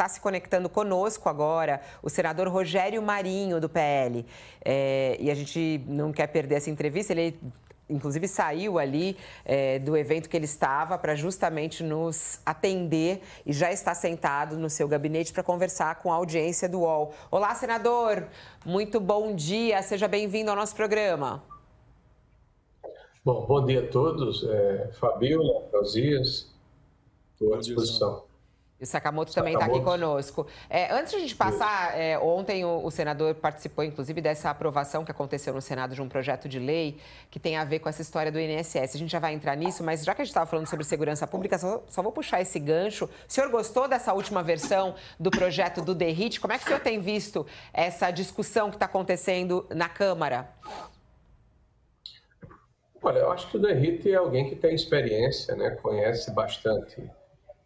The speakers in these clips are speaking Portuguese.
está se conectando conosco agora, o senador Rogério Marinho, do PL. E a gente não quer perder essa entrevista, ele inclusive saiu ali do evento que ele estava para justamente nos atender e já está sentado no seu gabinete para conversar com a audiência do UOL. Olá, senador, muito bom dia, seja bem-vindo ao nosso programa. Bom dia a todos, Fabíola, Josias, estou à disposição. E o Sakamoto também está aqui conosco. Antes de a gente passar, ontem o senador participou, inclusive, dessa aprovação que aconteceu no Senado de um projeto de lei que tem a ver com essa história do INSS. A gente já vai entrar nisso, mas já que a gente estava falando sobre segurança pública, só vou puxar esse gancho. O senhor gostou dessa última versão do projeto do DERIT? Como é que o senhor tem visto essa discussão que está acontecendo na Câmara? Olha, eu acho que o DERIT é alguém que tem experiência, né? Conhece bastante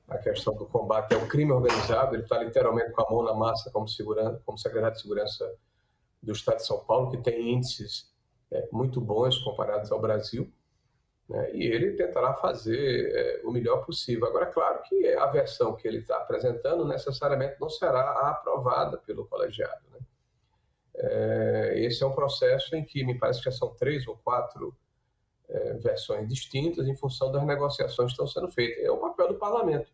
a questão do combate ao crime organizado. Ele está literalmente com a mão na massa como secretário de Segurança do Estado de São Paulo, que tem índices muito bons comparados ao Brasil, né? E ele tentará fazer o melhor possível. Agora, claro que a versão que ele está apresentando necessariamente não será aprovada pelo colegiado, né? Esse é um processo em que me parece que já são 3 ou 4 versões distintas em função das negociações que estão sendo feitas. É o papel do parlamento.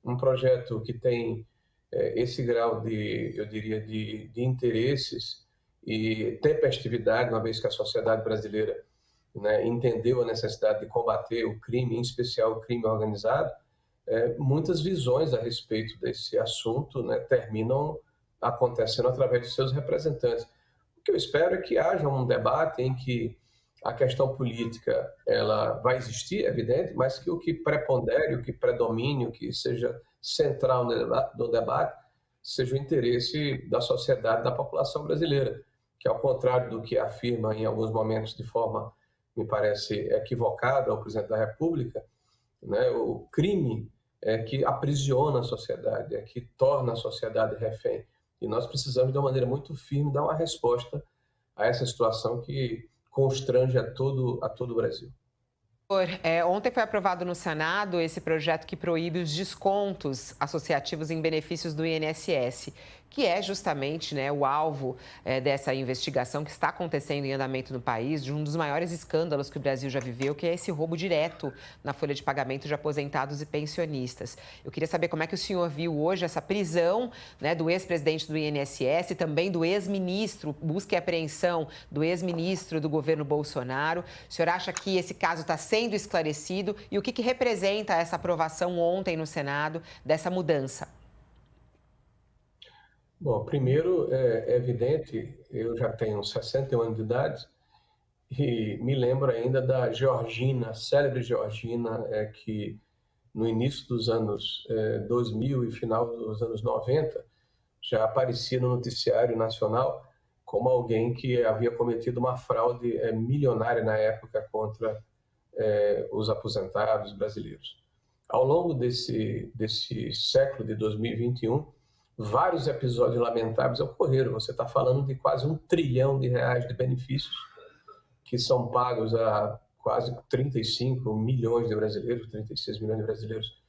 Um projeto que tem esse grau eu diria, de interesses e tempestividade, uma vez que a sociedade brasileira, né, entendeu a necessidade de combater o crime, em especial o crime organizado, muitas visões a respeito desse assunto, né, terminam acontecendo através de seus representantes. O que eu espero é que haja um debate em que a questão política ela vai existir, é evidente, mas que o que prepondere, o que predomine, o que seja central no debate, seja o interesse da sociedade, da população brasileira, que ao contrário do que afirma em alguns momentos de forma, me parece, equivocada o presidente da República, né, o crime é que aprisiona a sociedade, é que torna a sociedade refém. E nós precisamos, de uma maneira muito firme, dar uma resposta a essa situação que constrange a todo o Brasil. Ontem foi aprovado no Senado esse projeto que proíbe os descontos associativos em benefícios do INSS, que é justamente, né, o alvo dessa investigação que está acontecendo em andamento no país, de um dos maiores escândalos que o Brasil já viveu, que é esse roubo direto na folha de pagamento de aposentados e pensionistas. Eu queria saber como é que o senhor viu hoje essa prisão, né, do ex-presidente do INSS e também do ex-ministro, busca e apreensão do ex-ministro do governo Bolsonaro. O senhor acha que esse caso está sendo esclarecido e o que representa essa aprovação ontem no Senado dessa mudança? Bom, primeiro, é evidente, eu já tenho 61 anos de idade e me lembro ainda da Georgina, a célebre Georgina, que no início dos anos 2000 e final dos anos 90 já aparecia no noticiário nacional como alguém que havia cometido uma fraude milionária na época contra os aposentados brasileiros. Ao longo desse século de 2021, vários episódios lamentáveis ocorreram. Você está falando de quase R$1 trilhão de benefícios que são pagos a quase 35 milhões de brasileiros, 36 milhões de brasileiros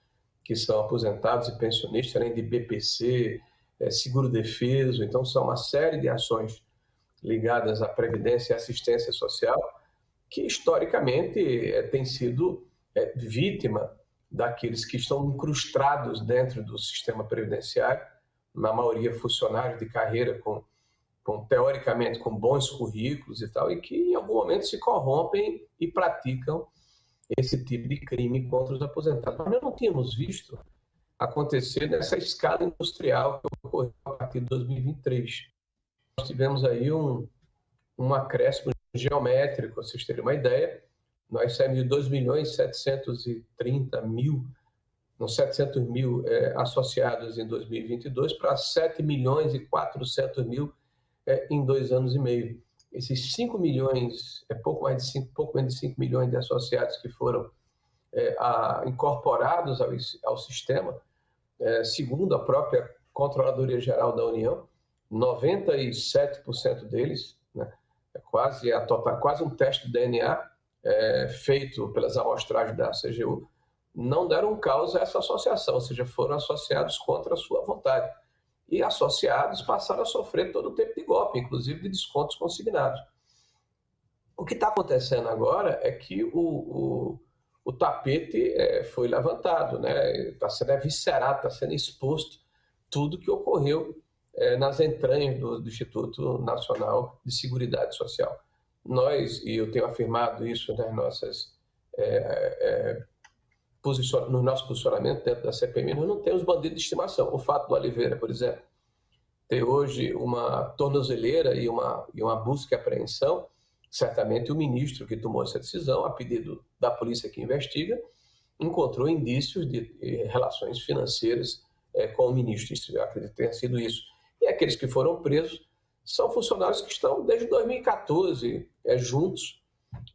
que são aposentados e pensionistas, além de BPC, seguro-defeso. Então, são uma série de ações ligadas à previdência e assistência social que, historicamente, tem sido vítima daqueles que estão incrustados dentro do sistema previdenciário, na maioria funcionários de carreira teoricamente com bons currículos e tal, e que em algum momento se corrompem e praticam esse tipo de crime contra os aposentados. Mas nós não tínhamos visto acontecer nessa escala industrial que ocorreu a partir de 2023. Nós tivemos aí um acréscimo geométrico, para vocês terem uma ideia. Nós saímos de 2.730.000 associados em 2022 para 7.400.000 em 2 anos e meio. Esses 5 milhões, pouco menos de 5 milhões de associados que foram incorporados ao sistema, segundo a própria Controladoria Geral da União, 97% deles, né, quase um teste de DNA feito pelas amostragens da CGU, não deram causa a essa associação, ou seja, foram associados contra a sua vontade. E associados passaram a sofrer todo o tempo de golpe, inclusive de descontos consignados. O que está acontecendo agora é que o tapete foi levantado, né? Está sendo eviscerado, está sendo exposto tudo que ocorreu nas entranhas do Instituto Nacional de Seguridade Social. Nós, e eu tenho afirmado isso nas nossas no nosso posicionamento dentro da CPMI, nós não temos bandido de estimação. O fato do Oliveira, por exemplo, ter hoje uma tornozeleira e uma busca e apreensão, certamente o ministro que tomou essa decisão, a pedido da polícia que investiga, encontrou indícios de relações financeiras com o ministro. Eu acredito que tenha sido isso. E aqueles que foram presos são funcionários que estão desde 2014 juntos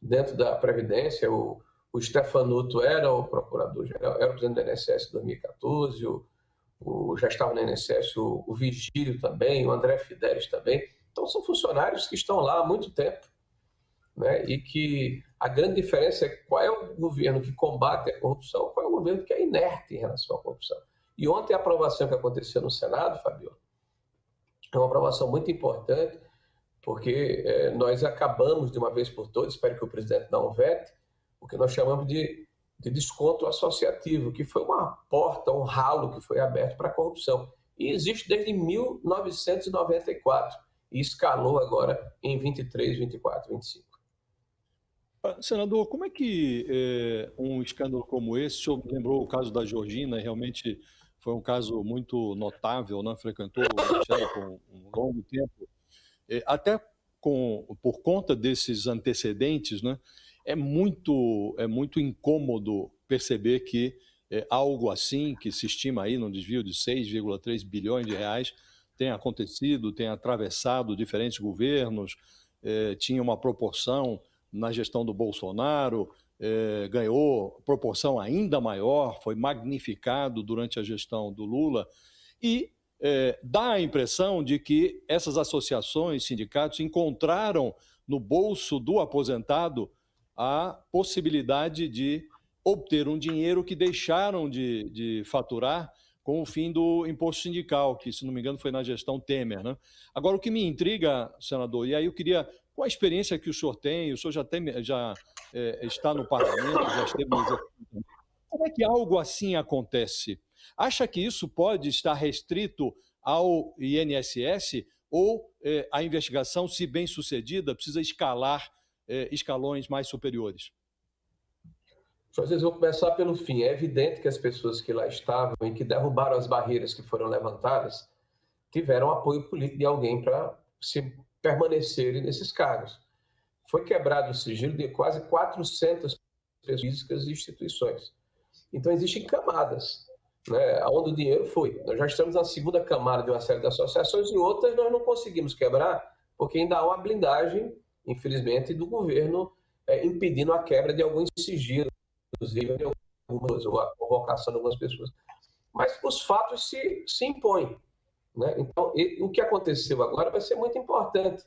dentro da Previdência. O Stefanuto era o procurador-geral, era o presidente do INSS em 2014, já estava no INSS o Vigílio também, o André Fidelis também. Então, são funcionários que estão lá há muito tempo, né? E que a grande diferença é qual é o governo que combate a corrupção, qual é o governo que é inerte em relação à corrupção. E ontem a aprovação que aconteceu no Senado, Fabiola, é uma aprovação muito importante, porque nós acabamos de uma vez por todas, espero que o presidente não vete, o que nós chamamos de desconto associativo, que foi uma porta, um ralo que foi aberto para a corrupção. E existe desde 1994 e escalou agora em 23, 24, 25. Senador, como é que um escândalo como esse, o senhor lembrou o caso da Georgina, realmente foi um caso muito notável, né? Frequentou o Ministério por um longo tempo, até por conta desses antecedentes, né? É muito incômodo perceber que algo assim, que se estima aí num desvio de 6,3 bilhões de reais, tem acontecido, tem atravessado diferentes governos, tinha uma proporção na gestão do Bolsonaro, ganhou proporção ainda maior, foi magnificado durante a gestão do Lula, e dá a impressão de que essas associações, sindicatos, encontraram no bolso do aposentado a possibilidade de obter um dinheiro que deixaram de faturar com o fim do imposto sindical, que, se não me engano, foi na gestão Temer, né? Agora, o que me intriga, senador, e aí eu queria, qual a experiência que o senhor tem, o senhor já está no parlamento, já esteve no executivo, como é que algo assim acontece? Acha que isso pode estar restrito ao INSS ou a investigação, se bem sucedida, precisa escalar escalões mais superiores? Às vezes eu vou começar pelo fim. É evidente que as pessoas que lá estavam e que derrubaram as barreiras que foram levantadas tiveram apoio político de alguém para se permanecerem nesses cargos. Foi quebrado o sigilo de quase 400 pessoas físicas e instituições. Então existem camadas, né, onde o dinheiro foi. Nós já estamos na segunda camada de uma série de associações e outras nós não conseguimos quebrar porque ainda há uma blindagem, infelizmente, do governo impedindo a quebra de alguns sigilos, inclusive ou a convocação de algumas pessoas. Mas os fatos se impõem, né? Então, o que aconteceu agora vai ser muito importante.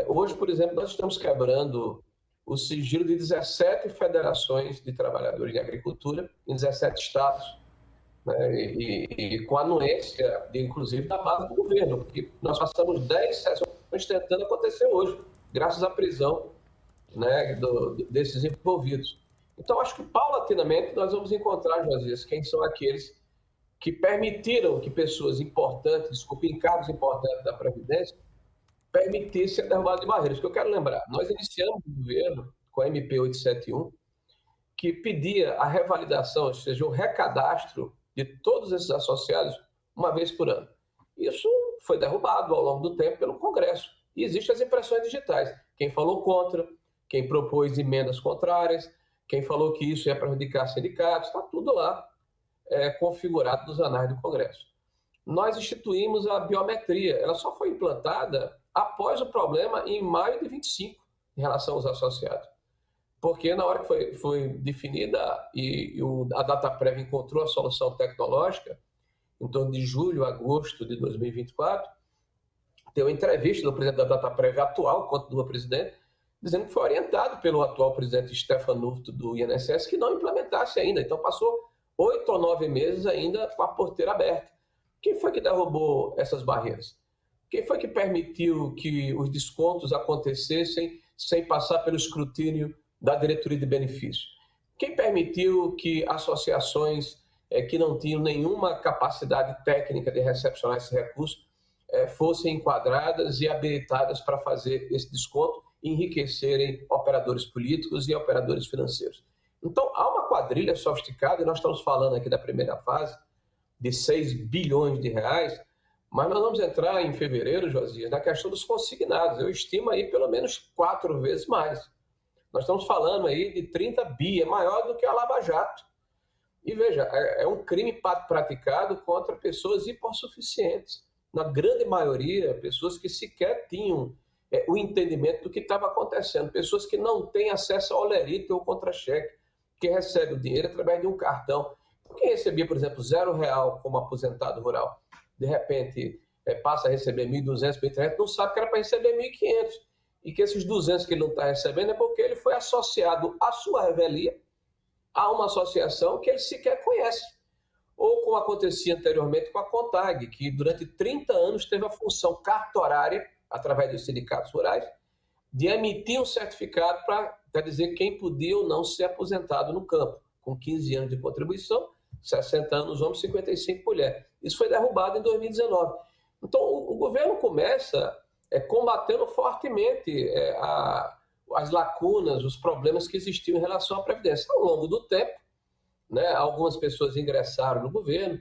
Hoje, por exemplo, nós estamos quebrando o sigilo de 17 federações de trabalhadores de agricultura em 17 estados, né? E com a anuência, inclusive, da base do governo, porque nós passamos 10 sessões tentando acontecer hoje, graças à prisão, né, desses envolvidos. Então, acho que, paulatinamente, nós vamos encontrar, Josias, quem são aqueles que permitiram que pessoas importantes, em cargos importantes da Previdência, permitissem a derrubada de barreiras. Porque eu quero lembrar, nós iniciamos o governo com a MP 871, que pedia a revalidação, ou seja, o recadastro de todos esses associados uma vez por ano. Isso foi derrubado ao longo do tempo pelo Congresso. E existem as impressões digitais. Quem falou contra, quem propôs emendas contrárias, quem falou que isso ia prejudicar sindicatos, está tudo lá configurado nos anais do Congresso. Nós instituímos a biometria, ela só foi implantada após o problema em maio de 25, em relação aos associados. Porque na hora que foi definida e a DataPrev encontrou a solução tecnológica, em torno de julho, agosto de 2024, tem uma entrevista do presidente da DataPrev atual, quanto do presidente, dizendo que foi orientado pelo atual presidente Stefan Nufto do INSS que não implementasse ainda. Então passou 8 ou 9 meses ainda com a porteira aberta. Quem foi que derrubou essas barreiras? Quem foi que permitiu que os descontos acontecessem sem passar pelo escrutínio da diretoria de benefício? Quem permitiu que associações que não tinham nenhuma capacidade técnica de recepcionar esse recurso fossem enquadradas e habilitadas para fazer esse desconto e enriquecerem operadores políticos e operadores financeiros? Então, há uma quadrilha sofisticada, e nós estamos falando aqui da primeira fase, de 6 bilhões de reais, mas nós vamos entrar em fevereiro, Josias, na questão dos consignados. Eu estimo aí pelo menos 4 vezes mais. Nós estamos falando aí de 30 bi, é maior do que a Lava Jato. E veja, é um crime praticado contra pessoas hipossuficientes. Na grande maioria, pessoas que sequer tinham o entendimento do que estava acontecendo. Pessoas que não têm acesso ao olerite ou contra-cheque, que recebe o dinheiro através de um cartão. Quem recebia, por exemplo, R$0 como aposentado rural, de repente passa a receber 1.200, 1.300, não sabe que era para receber 1.500. E que esses 200 que ele não está recebendo é porque ele foi associado à sua revelia a uma associação que ele sequer conhece. Ou como acontecia anteriormente com a CONTAG, que durante 30 anos teve a função cartorária, através dos sindicatos rurais, de emitir um certificado para dizer quem podia ou não ser aposentado no campo, com 15 anos de contribuição, 60 anos homens, 55 mulheres. Isso foi derrubado em 2019. Então, o governo começa combatendo fortemente as lacunas, os problemas que existiam em relação à Previdência. Ao longo do tempo, né, algumas pessoas ingressaram no governo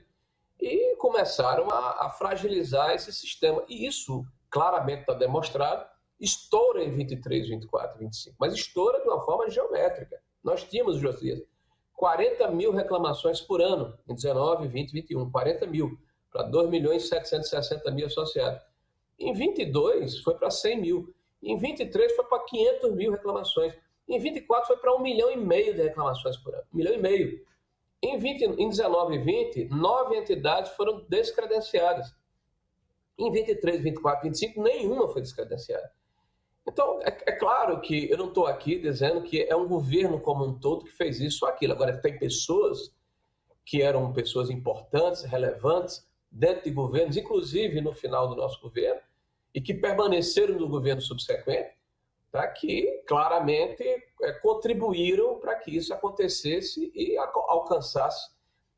e começaram a fragilizar esse sistema. E isso claramente está demonstrado, estoura em 23, 24, 25, mas estoura de uma forma geométrica. Nós tínhamos, Josias, 40 mil reclamações por ano em 19, 20, 21, 40 mil, para 2.760.000 associados. Em 22 foi para 100 mil, em 23 foi para 500 mil reclamações, em 24 foi para 1,5 milhão de reclamações por ano, 1,5 milhão. Em 19 e 20, 9 entidades foram descredenciadas. Em 23, 24, 25, nenhuma foi descredenciada. Então, é claro que eu não estou aqui dizendo que é um governo como um todo que fez isso ou aquilo. Agora, tem pessoas que eram pessoas importantes, relevantes, dentro de governos, inclusive no final do nosso governo, e que permaneceram no governo subsequente, tá? Que claramente contribuíram para que isso acontecesse e alcançasse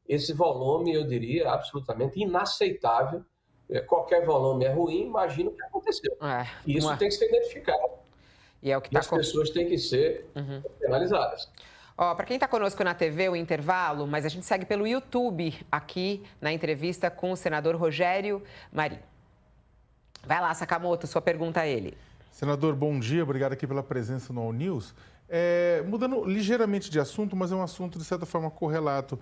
esse volume, eu diria, absolutamente inaceitável. Qualquer volume é ruim, imagina o que aconteceu. E isso tem que ser identificado. E é o que as pessoas têm que ser penalizadas. Para quem está conosco na TV, o intervalo, mas a gente segue pelo YouTube aqui na entrevista com o senador Rogério Marinho. Vai lá, Sakamoto, sua pergunta a ele. Senador, bom dia, obrigado aqui pela presença no All News. Mudando ligeiramente de assunto, mas é um assunto de certa forma correlato.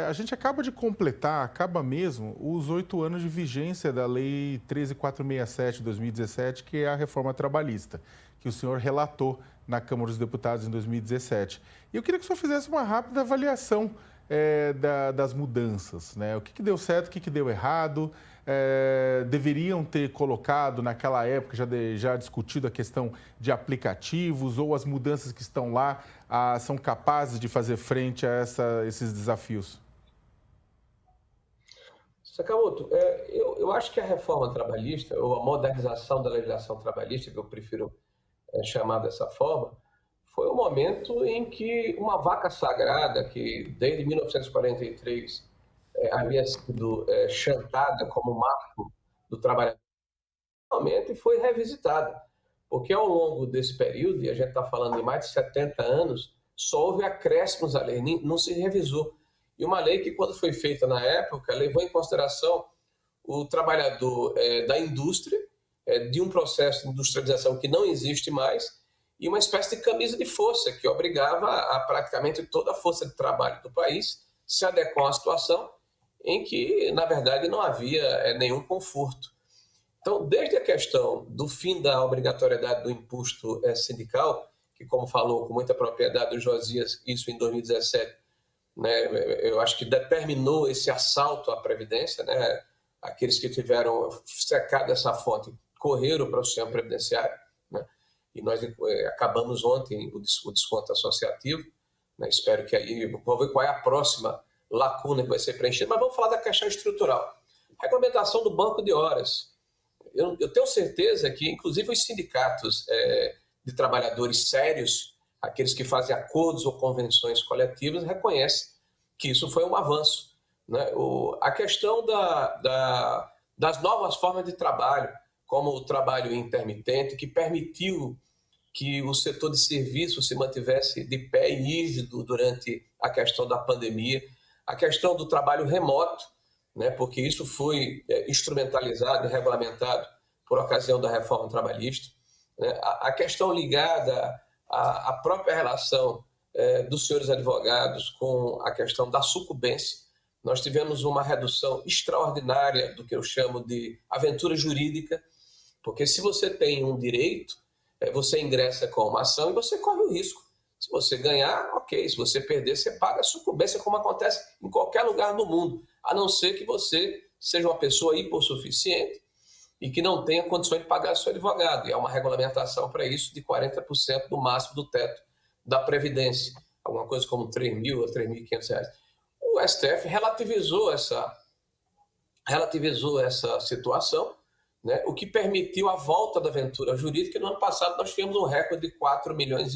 A gente acaba de completar, acaba mesmo, os 8 anos de vigência da Lei 13.467 de 2017, que é a reforma trabalhista, que o senhor relatou na Câmara dos Deputados em 2017. E eu queria que o senhor fizesse uma rápida avaliação das mudanças, né? O que deu certo, o que deu errado. Deveriam ter colocado naquela época, já discutido a questão de aplicativos, ou as mudanças que estão lá são capazes de fazer frente a esses desafios? Sakamoto, eu acho que a reforma trabalhista, ou a modernização da legislação trabalhista, que eu prefiro chamar dessa forma, foi um momento em que uma vaca sagrada, que desde 1943 havia sido chantada como marco do trabalhador, realmente foi revisitada. Porque ao longo desse período, e a gente está falando de mais de 70 anos, só houve acréscimos à lei, não se revisou. E uma lei que, quando foi feita na época, levou em consideração o trabalhador da indústria, de um processo de industrialização que não existe mais, e uma espécie de camisa de força que obrigava a praticamente toda a força de trabalho do país se adequar à situação em que, na verdade, não havia nenhum conforto. Então, desde a questão do fim da obrigatoriedade do imposto sindical, que, como falou com muita propriedade o Josias, isso em 2017, né, eu acho que determinou esse assalto à Previdência, né, aqueles que tiveram secado essa fonte correram para o sistema previdenciário, né, e nós acabamos ontem o desconto associativo, né? Espero que aí, vamos ver qual é a próxima lacuna que vai ser preenchida, mas vamos falar da questão estrutural. Regulamentação do banco de horas. Eu tenho certeza que, inclusive, os sindicatos de trabalhadores sérios, aqueles que fazem acordos ou convenções coletivas, reconhecem que isso foi um avanço, né? A questão das novas formas de trabalho, como o trabalho intermitente, que permitiu que o setor de serviços se mantivesse de pé e rígido durante a questão da pandemia, a questão do trabalho remoto, né? Porque isso foi instrumentalizado e regulamentado por ocasião da reforma trabalhista, né? A questão ligada à própria relação dos senhores advogados com a questão da sucumbência. Nós tivemos uma redução extraordinária do que eu chamo de aventura jurídica, porque se você tem um direito, você ingressa com uma ação e você corre o risco. Se você ganhar, ok. Se você perder, você paga a sucumbência, como acontece em qualquer lugar do mundo, a não ser que você seja uma pessoa hipossuficiente e que não tenha condições de pagar seu advogado. E há uma regulamentação para isso de 40% do máximo do teto da Previdência, alguma coisa como R$3.000 ou R$3.500. O STF relativizou essa situação, né? O que permitiu a volta da aventura jurídica. No ano passado nós tivemos um recorde de 4,5 milhões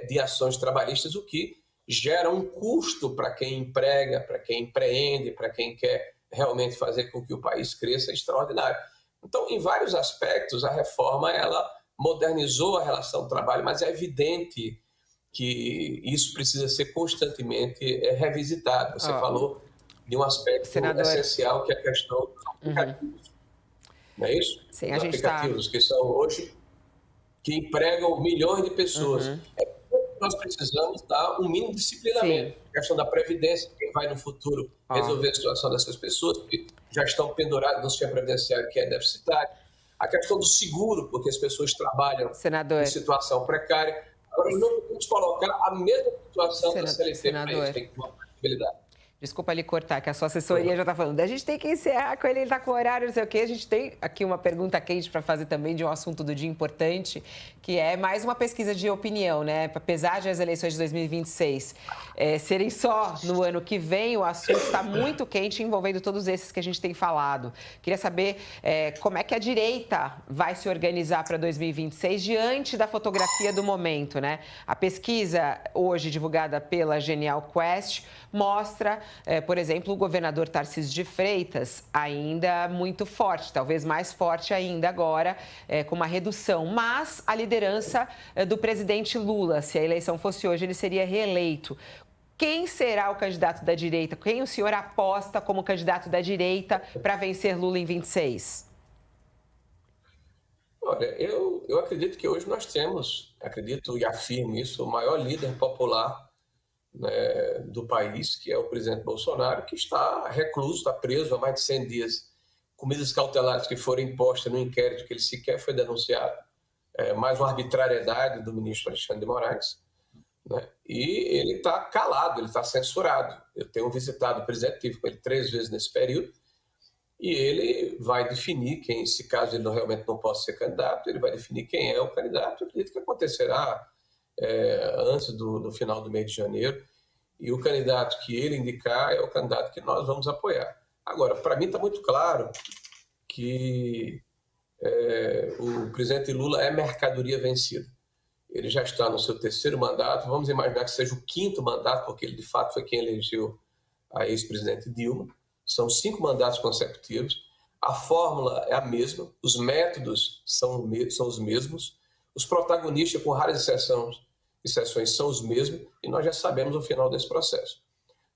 de ações trabalhistas, o que gera um custo para quem emprega, para quem empreende, para quem quer realmente fazer com que o país cresça extraordinário. Então, em vários aspectos, a reforma ela modernizou a relação do trabalho, mas é evidente que isso precisa ser constantemente revisitado. Você falou de um aspecto essencial, que é a questão dos aplicativos. Não é isso? Sim, os aplicativos que são hoje, que empregam milhões de pessoas. Nós precisamos dar um mínimo disciplinamento. Sim. A questão da previdência, quem vai no futuro resolver a situação dessas pessoas que já estão penduradas no sistema previdenciário, que é deficitário. A questão do seguro, porque as pessoas trabalham em situação precária. Agora, não podemos colocar a mesma situação da CLT para isso, tem que ter uma flexibilidade. Desculpa lhe cortar, que a sua assessoria já está falando. A gente tem que encerrar com ele está com horário, não sei o quê. A gente tem aqui uma pergunta quente para fazer também de um assunto do dia importante, que é mais uma pesquisa de opinião, né? Apesar de as eleições de 2026 serem só no ano que vem, o assunto está muito quente, envolvendo todos esses que a gente tem falado. Queria saber como é que a direita vai se organizar para 2026 diante da fotografia do momento, né? A pesquisa, hoje divulgada pela Genial Quest, mostra, por exemplo, o governador Tarcísio de Freitas ainda muito forte, talvez mais forte ainda agora, com uma redução. Mas a liderança do presidente Lula, se a eleição fosse hoje, ele seria reeleito. Quem será o candidato da direita? Quem o senhor aposta como candidato da direita para vencer Lula em 26? Olha, eu acredito que hoje nós temos, acredito e afirmo isso, o maior líder popular, né, do país, que é o presidente Bolsonaro, que está recluso, está preso há mais de 100 dias, com medidas cautelares que foram impostas no inquérito que ele sequer foi denunciado, mais uma arbitrariedade do ministro Alexandre de Moraes, né? E ele está calado, ele está censurado. Eu tenho visitado o presidente, estive com ele 3 vezes nesse período, e ele vai definir quem, se caso ele realmente não possa ser candidato, ele vai definir quem é o candidato. Eu acredito que acontecerá antes do final do mês de janeiro, e o candidato que ele indicar é o candidato que nós vamos apoiar. Agora, para mim está muito claro que o presidente Lula é mercadoria vencida. Ele já está no seu 3º mandato, vamos imaginar que seja o 5º mandato, porque ele de fato foi quem elegeu a ex-presidente Dilma. São 5 mandatos consecutivos, a fórmula é a mesma, os métodos são os mesmos, os protagonistas, com raras exceções, são os mesmos, e nós já sabemos o final desse processo.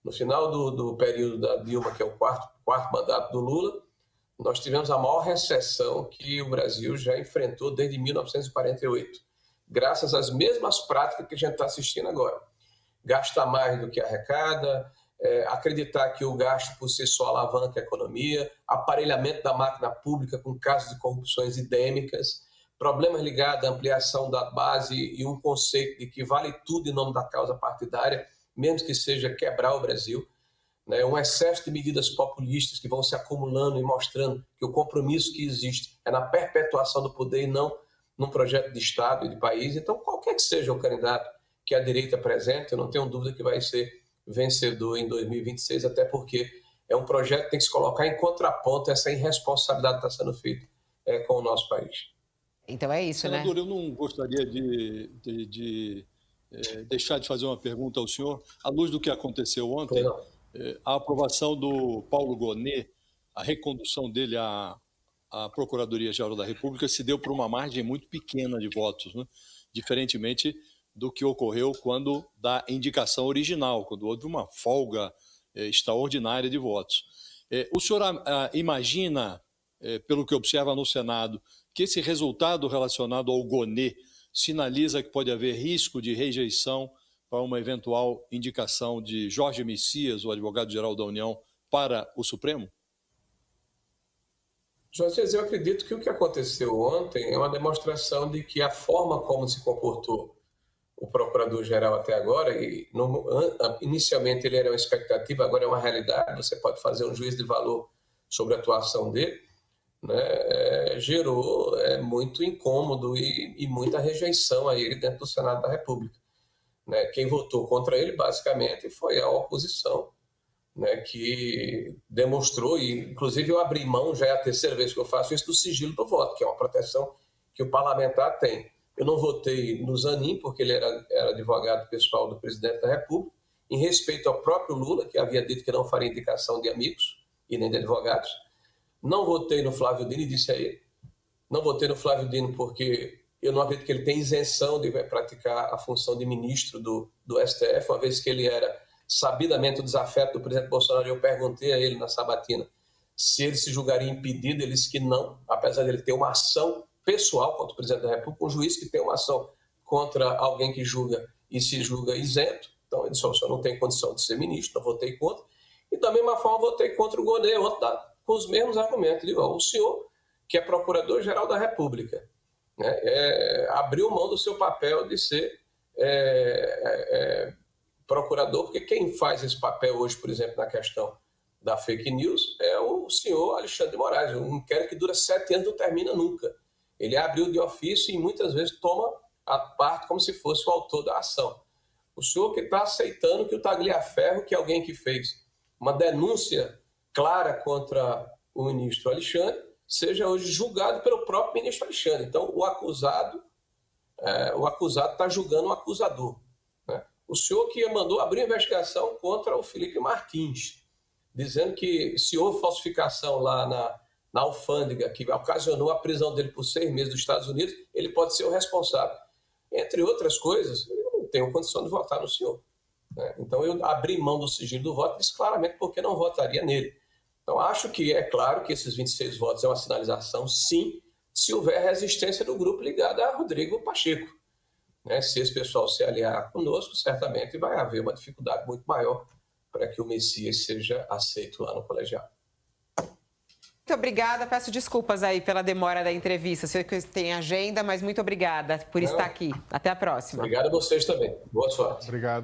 No final do período da Dilma, que é o quarto mandato do Lula, nós tivemos a maior recessão que o Brasil já enfrentou desde 1948, graças às mesmas práticas que a gente está assistindo agora. Gasta mais do que arrecada, acreditar que o gasto por si só alavanca a economia, aparelhamento da máquina pública com casos de corrupções endêmicas, problemas ligados à ampliação da base e um conceito de que vale tudo em nome da causa partidária, mesmo que seja quebrar o Brasil, né? Um excesso de medidas populistas que vão se acumulando e mostrando que o compromisso que existe é na perpetuação do poder e não num projeto de Estado e de país. Então, qualquer que seja o candidato que a direita apresente, eu não tenho dúvida que vai ser vencedor em 2026, até porque é um projeto que tem que se colocar em contraponto a essa irresponsabilidade que está sendo feita com o nosso país. Então é isso, Senador, né? eu não gostaria de deixar de fazer uma pergunta ao senhor. À luz do que aconteceu ontem, a aprovação do Paulo Gonet, a recondução dele à Procuradoria-Geral da República se deu por uma margem muito pequena de votos, né? Diferentemente do que ocorreu quando da indicação original, quando houve uma folga extraordinária de votos. O senhor imagina, pelo que observa no Senado, que esse resultado relacionado ao Gonet sinaliza que pode haver risco de rejeição para uma eventual indicação de Jorge Messias, o advogado-geral da União, para o Supremo? José, eu acredito que o que aconteceu ontem é uma demonstração de que a forma como se comportou o procurador-geral até agora, e inicialmente ele era uma expectativa, agora é uma realidade, você pode fazer um juízo de valor sobre a atuação dele, né, gerou muito incômodo e muita rejeição a ele dentro do Senado da República. Né? Quem votou contra ele, basicamente, foi a oposição, né, que demonstrou, e inclusive eu abri mão, já é a terceira vez que eu faço isso, do sigilo do voto, que é uma proteção que o parlamentar tem. Eu não votei no Zanin, porque ele era advogado pessoal do presidente da República, em respeito ao próprio Lula, que havia dito que não faria indicação de amigos e nem de advogados. Não votei no Flávio Dino, e disse a ele. Não votei no Flávio Dino porque eu não acredito que ele tenha isenção de praticar a função de ministro do STF, uma vez que ele era sabidamente o desafeto do presidente Bolsonaro. Eu perguntei a ele na sabatina se ele se julgaria impedido. Ele disse que não, apesar de ele ter uma ação pessoal contra o presidente da República, um juiz que tem uma ação contra alguém que julga e se julga isento. Então ele disse: o senhor não tem condição de ser ministro, não votei contra. E da mesma forma votei contra o Gonet, com os mesmos argumentos. Digo: o senhor, que é procurador-geral da República, né, abriu mão do seu papel de ser procurador, porque quem faz esse papel hoje, por exemplo, na questão da fake news, é o senhor Alexandre de Moraes. Um inquérito que dura 7 anos, não termina nunca. Ele abriu de ofício e muitas vezes toma a parte como se fosse o autor da ação. O senhor que está aceitando que o Tagliaferro, que é alguém que fez uma denúncia clara contra o ministro Alexandre, seja hoje julgado pelo próprio ministro Alexandre. Então, o acusado está julgando o acusador. Né? O senhor que mandou abrir investigação contra o Felipe Martins, dizendo que se houve falsificação lá na alfândega, que ocasionou a prisão dele por 6 meses dos Estados Unidos, ele pode ser o responsável. Entre outras coisas, eu não tenho condição de votar no senhor. Né? Então, eu abri mão do sigilo do voto, disse claramente porque não votaria nele. Então, acho que é claro que esses 26 votos é uma sinalização, sim, se houver resistência do grupo ligado a Rodrigo Pacheco. Né? Se esse pessoal se aliar conosco, certamente vai haver uma dificuldade muito maior para que o Messias seja aceito lá no colegiado. Muito obrigada. Peço desculpas aí pela demora da entrevista. Sei que tem agenda, mas muito obrigada por estar aqui. Até a próxima. Obrigado a vocês também. Boa sorte. Obrigado.